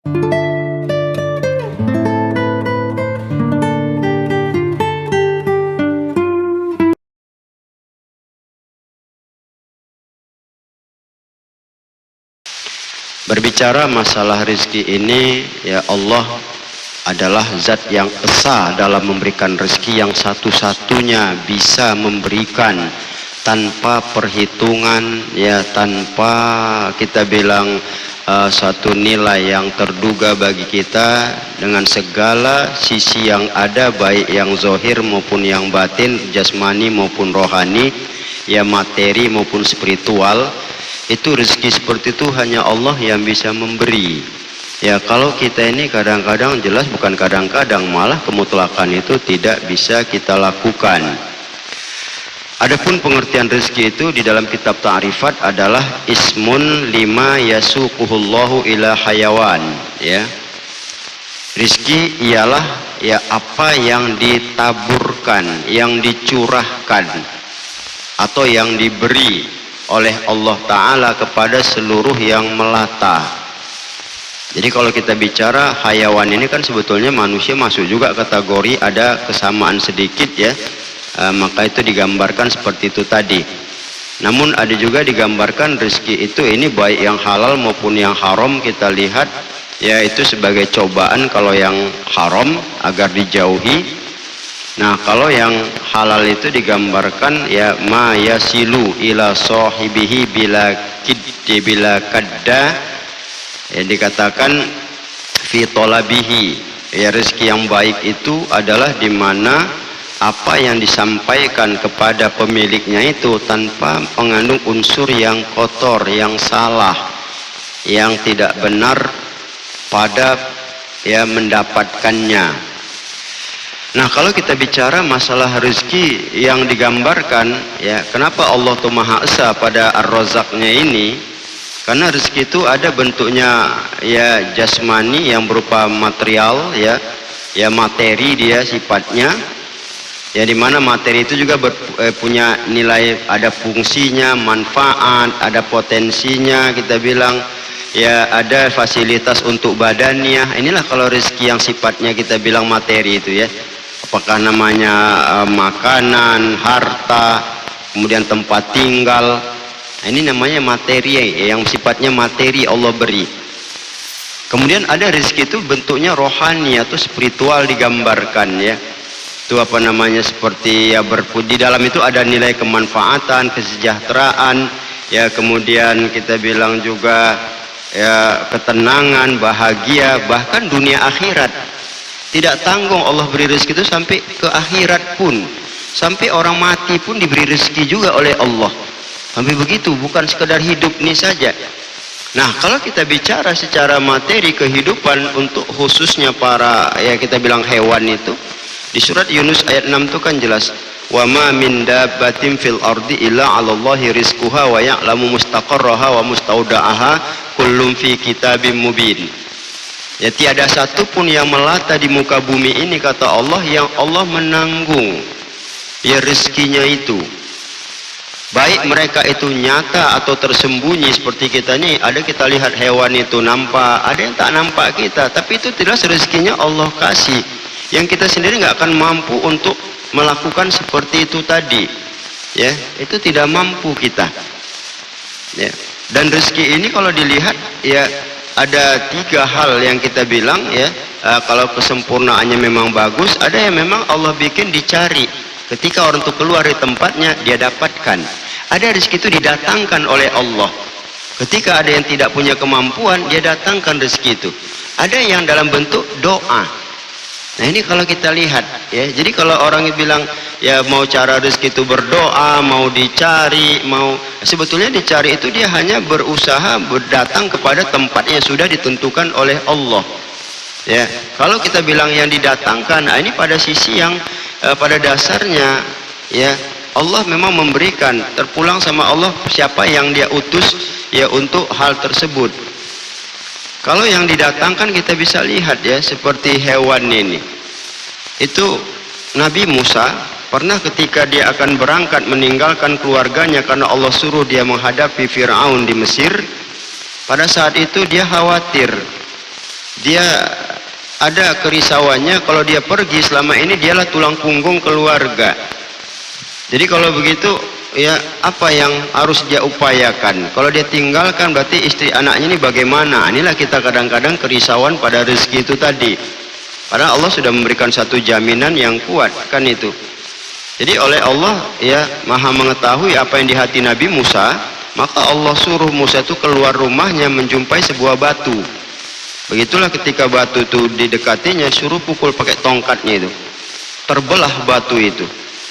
Berbicara masalah rezeki ini, ya Allah adalah zat yang esa dalam memberikan rezeki, yang satu-satunya bisa memberikan tanpa perhitungan, ya tanpa kita bilang satu nilai yang terduga bagi kita, dengan segala sisi yang ada, baik yang zahir maupun yang batin, jasmani maupun rohani, ya materi maupun spiritual. Itu rezeki seperti itu hanya Allah yang bisa memberi. Ya kalau kita ini kadang-kadang, jelas bukan kadang-kadang, malah kemutlakan itu tidak bisa kita lakukan. Adapun pengertian rezeki itu di dalam kitab Ta'rifat adalah ismun lima yasuquhullahu ila hayawan, ya. Rezeki ialah ya apa yang ditaburkan, yang dicurahkan atau yang diberi oleh Allah Ta'ala kepada seluruh yang melata. Jadi kalau kita bicara hayawan ini kan sebetulnya manusia masuk juga kategori ada kesamaan sedikit, ya. Maka itu digambarkan seperti itu tadi. Namun ada juga digambarkan rezeki itu ini baik yang halal maupun yang haram, kita lihat ya itu sebagai cobaan kalau yang haram agar dijauhi. Nah kalau yang halal itu digambarkan ya ma yasilu ila sahibihi bila kiddi bila kadda, ya dikatakan fi talabihi, ya rezeki yang baik itu adalah di mana apa yang disampaikan kepada pemiliknya itu tanpa mengandung unsur yang kotor, yang salah, yang tidak benar pada ya mendapatkannya. Nah kalau kita bicara masalah rezeki yang digambarkan, ya kenapa Allah tuh Maha Esa pada Ar-Razzaqnya ini? Karena rezeki itu ada bentuknya ya jasmani yang berupa material, ya materi dia sifatnya, ya dimana materi itu juga punya nilai, ada fungsinya, manfaat, ada potensinya, kita bilang ya ada fasilitas untuk badannya. Inilah kalau rezeki yang sifatnya kita bilang materi itu, ya. Apakah namanya makanan, harta, kemudian tempat tinggal. Nah, ini namanya materi, yang sifatnya materi Allah beri. Kemudian ada rezeki itu bentuknya rohani atau spiritual digambarkan, ya. Itu apa namanya, seperti ya di dalam itu ada nilai kemanfaatan, kesejahteraan, ya kemudian kita bilang juga ya ketenangan, bahagia, bahkan dunia akhirat. Tidak tanggung Allah beri rezeki itu sampai ke akhirat pun, sampai orang mati pun diberi rezeki juga oleh Allah. Sampai begitu, bukan sekedar hidup ini saja. Nah kalau kita bicara secara materi kehidupan untuk khususnya para ya kita bilang hewan itu, di surat Yunus ayat 6 itu kan jelas, wa ma min dabbatin fil ardi illa 'alallahi rizquha wa ya'lamu mustaqarraha wa mustauda'aha kullum fi kitabim mubin. Ya tiada satu pun yang melata di muka bumi ini, kata Allah, yang Allah menanggung ya rezekinya itu. Baik mereka itu nyata atau tersembunyi seperti kita nih, ada kita lihat hewan itu nampak, ada yang tak nampak kita, tapi itu jelas rezekinya Allah kasih. Yang kita sendiri nggak akan mampu untuk melakukan seperti itu tadi, ya itu tidak mampu kita, ya. Dan rezeki ini kalau dilihat ya ada tiga hal yang kita bilang, ya kalau kesempurnaannya memang bagus, ada yang memang Allah bikin dicari, ketika orang itu keluar dari tempatnya dia dapatkan. Ada rezeki itu didatangkan oleh Allah, ketika ada yang tidak punya kemampuan dia datangkan rezeki itu. Ada yang dalam bentuk doa. Nah ini kalau kita lihat, ya jadi kalau orang bilang ya mau cara rezeki itu berdoa, mau dicari, mau sebetulnya dicari itu dia hanya berusaha berdatang kepada tempat yang sudah ditentukan oleh Allah, ya. Kalau kita bilang yang didatangkan, nah ini pada sisi yang pada dasarnya ya Allah memang memberikan, terpulang sama Allah siapa yang dia utus ya untuk hal tersebut. Kalau yang didatangkan kita bisa lihat ya seperti hewan ini. Itu Nabi Musa pernah ketika dia akan berangkat meninggalkan keluarganya karena Allah suruh dia menghadapi Fir'aun di Mesir, pada saat itu dia khawatir. dia ada kerisauannya kalau dia pergi selama ini dialah tulang punggung keluarga. Jadi kalau begitu ya apa yang harus dia upayakan? Kalau dia tinggalkan berarti istri anaknya ini bagaimana? Inilah kita kadang-kadang kerisauan pada rezeki itu tadi. Padahal Allah sudah memberikan satu jaminan yang kuat kan itu. Jadi oleh Allah ya maha mengetahui apa yang di hati Nabi Musa, maka Allah suruh Musa itu keluar rumahnya menjumpai sebuah batu. Begitulah ketika batu itu didekatinya, suruh pukul pakai tongkatnya itu. Terbelah batu itu.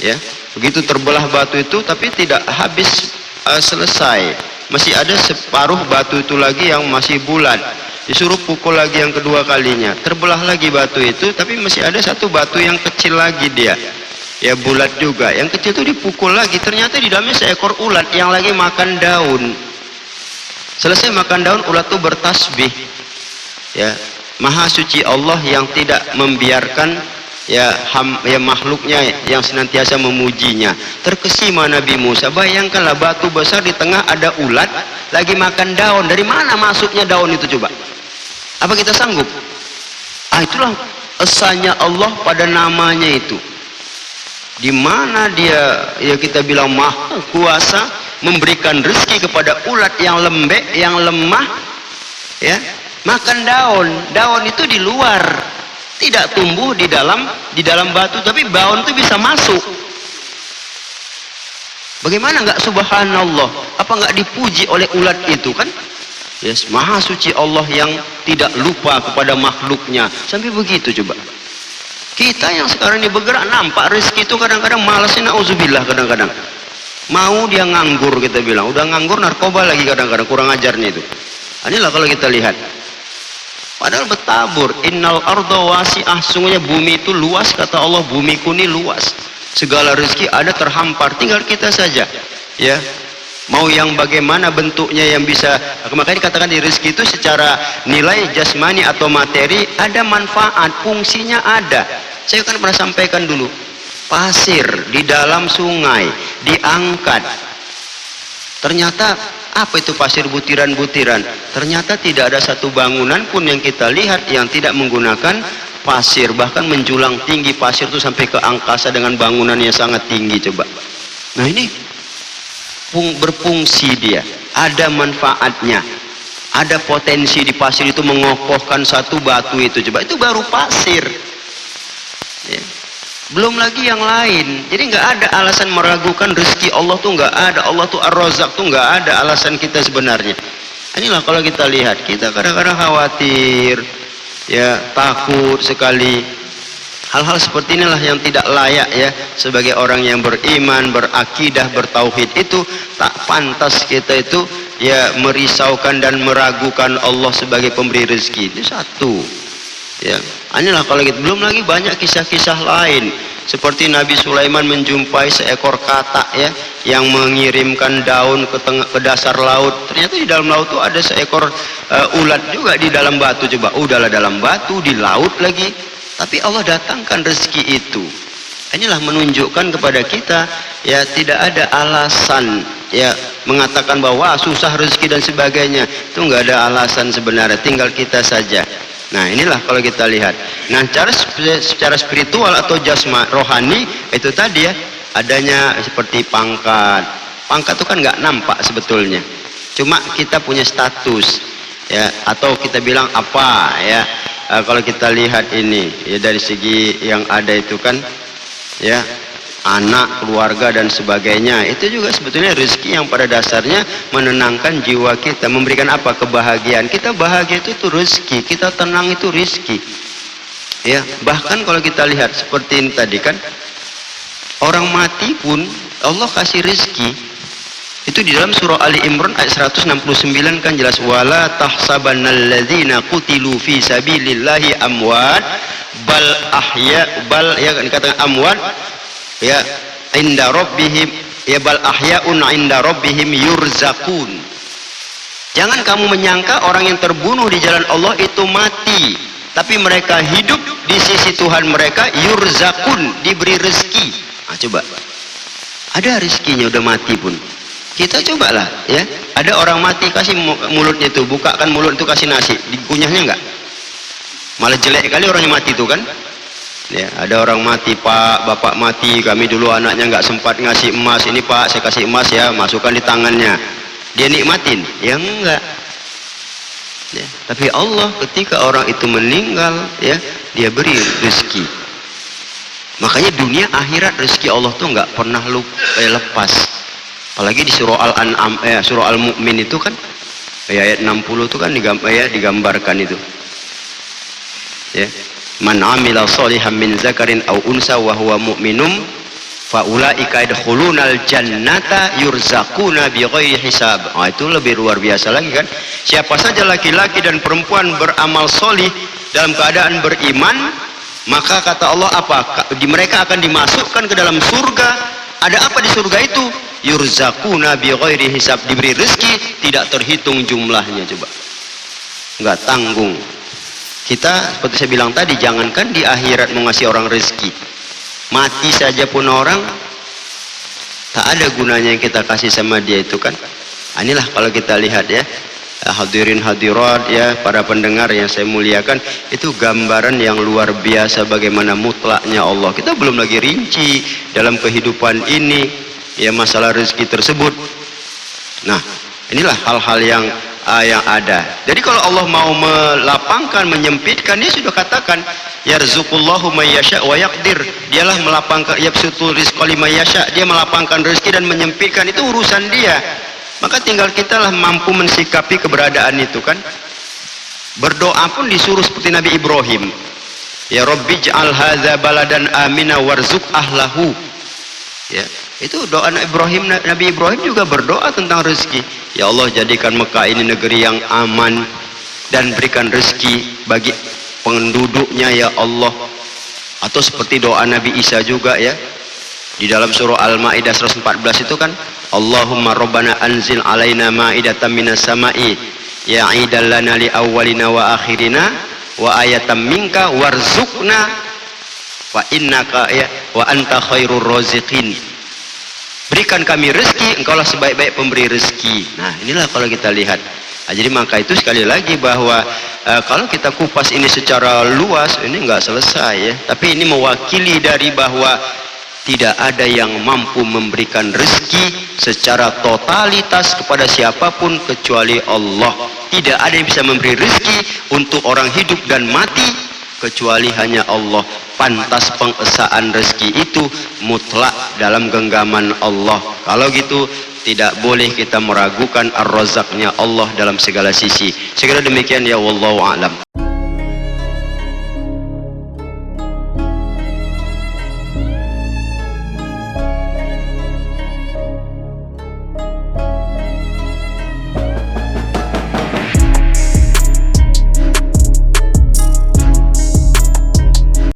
Ya, begitu terbelah batu itu, tapi tidak habis selesai. Masih ada separuh batu itu lagi yang masih bulat. Disuruh pukul lagi yang kedua kalinya. Terbelah lagi batu itu, tapi masih ada satu batu yang kecil lagi dia. Ya bulat juga, yang kecil itu dipukul lagi, ternyata di dalamnya seekor ulat yang lagi makan daun. Selesai makan daun, ulat itu bertasbih. Ya, maha suci Allah yang tidak membiarkan ya makhluknya yang senantiasa memujinya. Terkesima Nabi Musa, bayangkanlah batu besar di tengah ada ulat lagi makan daun. Dari mana masuknya daun itu coba? Apa kita sanggup? Itulah esanya Allah pada namanya itu. Di mana dia ya kita bilang maha kuasa memberikan rezeki kepada ulat yang lembek, yang lemah, ya makan daun. Daun itu di luar, tidak tumbuh di dalam batu, tapi daun itu bisa masuk. Bagaimana nggak subhanallah? Apa nggak dipuji oleh ulat itu kan? Yes, maha suci Allah yang tidak lupa kepada makhluknya. Sampai begitu coba. Kita yang sekarang ini bergerak nampak rezeki itu kadang-kadang malasnya na'udzubillah kadang-kadang. Mau dia nganggur kita bilang. Udah nganggur narkoba lagi kadang-kadang, kurang ajarnya itu. Inilah kalau kita lihat. Padahal bertabur. Innal arda wasi'ah. Sungguhnya bumi itu luas, kata Allah. Bumiku ini luas. Segala rezeki ada terhampar. Tinggal kita saja. Ya. Mau yang bagaimana bentuknya yang bisa. Makanya dikatakan di rezeki itu secara nilai jasmani atau materi ada manfaat. Fungsinya ada. Saya kan pernah sampaikan dulu, pasir di dalam sungai diangkat. Ternyata apa itu pasir butiran-butiran? Ternyata tidak ada satu bangunan pun yang kita lihat yang tidak menggunakan pasir. Bahkan menjulang tinggi pasir itu sampai ke angkasa dengan bangunan yang sangat tinggi coba. Nah ini berfungsi dia, ada manfaatnya. Ada potensi di pasir itu mengokohkan satu batu itu coba. Itu baru pasir. Ya. Belum lagi yang lain. Jadi nggak ada alasan meragukan rezeki Allah tuh nggak ada. Allah tuh Ar-Razzaq tuh nggak ada alasan kita sebenarnya. Inilah kalau kita lihat, kita kadang-kadang khawatir, ya takut sekali. Hal-hal seperti inilah yang tidak layak ya sebagai orang yang beriman, berakidah, bertauhid itu tak pantas kita itu ya merisaukan dan meragukan Allah sebagai pemberi rezeki. Itu satu. Ya, inilah kalau gitu. Belum lagi banyak kisah-kisah lain seperti Nabi Sulaiman menjumpai seekor katak ya yang mengirimkan daun ke dasar laut. Ternyata di dalam laut itu ada seekor ulat juga di dalam batu coba. Udahlah dalam batu di laut lagi, tapi Allah datangkan rezeki itu. Inilah menunjukkan kepada kita ya tidak ada alasan ya mengatakan bahwa susah rezeki dan sebagainya. Itu nggak ada alasan sebenarnya, tinggal kita saja. Nah inilah kalau kita lihat. Nah secara spiritual atau jasma rohani itu tadi ya adanya seperti pangkat. Pangkat itu kan nggak nampak sebetulnya. Cuma kita punya status ya atau kita bilang apa ya. Kalau kita lihat ini ya dari segi yang ada itu kan ya anak, keluarga dan sebagainya, itu juga sebetulnya rezeki yang pada dasarnya menenangkan jiwa kita, memberikan apa? Kebahagiaan. Kita bahagia itu tuh rezeki, kita tenang itu rezeki. Ya, bahkan kalau kita lihat seperti ini tadi kan, orang mati pun Allah kasih rezeki. Itu di dalam surah Ali Imran ayat 169 kan jelas, wala tahsabannalladzina qutilu fi sabilillahi amwat bal ahya, bal ya dikatakan amwat ya inda rabbihim ya bal ahyaun inda rabbihim yurzaqun. Jangan kamu menyangka orang yang terbunuh di jalan Allah itu mati, tapi mereka hidup di sisi Tuhan mereka, yurzaqun, diberi rezeki. Nah, coba ada rezekinya udah mati pun. Kita cobalah ya, ada orang mati kasih mulutnya itu, bukakan mulut itu kasih nasi, dikunyahnya enggak? Malah jelek kali orang yang mati itu kan. Ya, ada orang mati, Pak, bapak mati, kami dulu anaknya nggak sempat ngasih emas, ini Pak saya kasih emas ya, masukkan di tangannya. Dia nikmatin? Ya enggak. Ya, tapi Allah ketika orang itu meninggal, ya, dia beri rezeki. Makanya dunia akhirat rezeki Allah tuh nggak pernah lepas. Apalagi di surah Al-An'am, surah Al-Mu'min itu kan, ayat 60 itu kan digambarkan itu. Ya. Man amila sholihan min zakarin aw unsa wa huwa mu'minum fa ulaika yadkhulunal jannata yurzaquna bighairi hisab. Itu lebih luar biasa lagi kan. Siapa saja laki-laki dan perempuan beramal solih dalam keadaan beriman, maka kata Allah apa? Mereka akan dimasukkan ke dalam surga. Ada apa di surga itu? Yurzaquna bighairi hisab, diberi rezeki tidak terhitung jumlahnya. Coba nggak tanggung. Kita seperti saya bilang tadi, jangankan di akhirat mau ngasih orang rezeki, mati saja pun orang tak ada gunanya yang kita kasih sama dia itu kan. Inilah kalau kita lihat ya, hadirin hadirat ya, para pendengar yang saya muliakan, itu gambaran yang luar biasa bagaimana mutlaknya Allah. Kita belum lagi rinci dalam kehidupan ini ya masalah rezeki tersebut. Nah, inilah hal-hal yang ada. Jadi kalau Allah mau melapangkan, menyempitkan, dia sudah katakan yarzuqullahu may yasha wa yaqdir. Dialah melapangkan, yabsutul rizqa liman yasha, dia melapangkan rezeki dan menyempitkan, itu urusan dia. Maka tinggal kita lah mampu mensikapi keberadaan itu kan. Berdoa pun disuruh seperti Nabi Ibrahim. Ya Rabbi ij'al hadza baladan amina warzuq ahlahu. Ya, itu doa Nabi Ibrahim juga berdoa tentang rezeki. Ya Allah, jadikan Mekah ini negeri yang aman dan berikan rezeki bagi penduduknya ya Allah. Atau seperti doa Nabi Isa juga ya, di dalam surah Al-Maidah 114 itu kan, Allahumma rabbana anzil alaina ma'idatan minas sama'i ya aidan lana li awwalina wa akhirina wa ayatan minka warzuqna wa innaka ya wa anta khairur raziqin. Berikan kami rezeki, engkaulah sebaik-baik pemberi rezeki. Nah, inilah kalau kita lihat. Nah, jadi maka itu sekali lagi bahwa kalau kita kupas ini secara luas, ini enggak selesai ya. Tapi ini mewakili dari bahwa tidak ada yang mampu memberikan rezeki secara totalitas kepada siapapun kecuali Allah. Tidak ada yang bisa memberi rezeki untuk orang hidup dan mati kecuali hanya Allah. Pantas pengesaan rezeki itu mutlak dalam genggaman Allah. Kalau gitu tidak boleh kita meragukan ar-razaqnya Allah dalam segala sisi. Sekira demikian ya wallahu a'lam.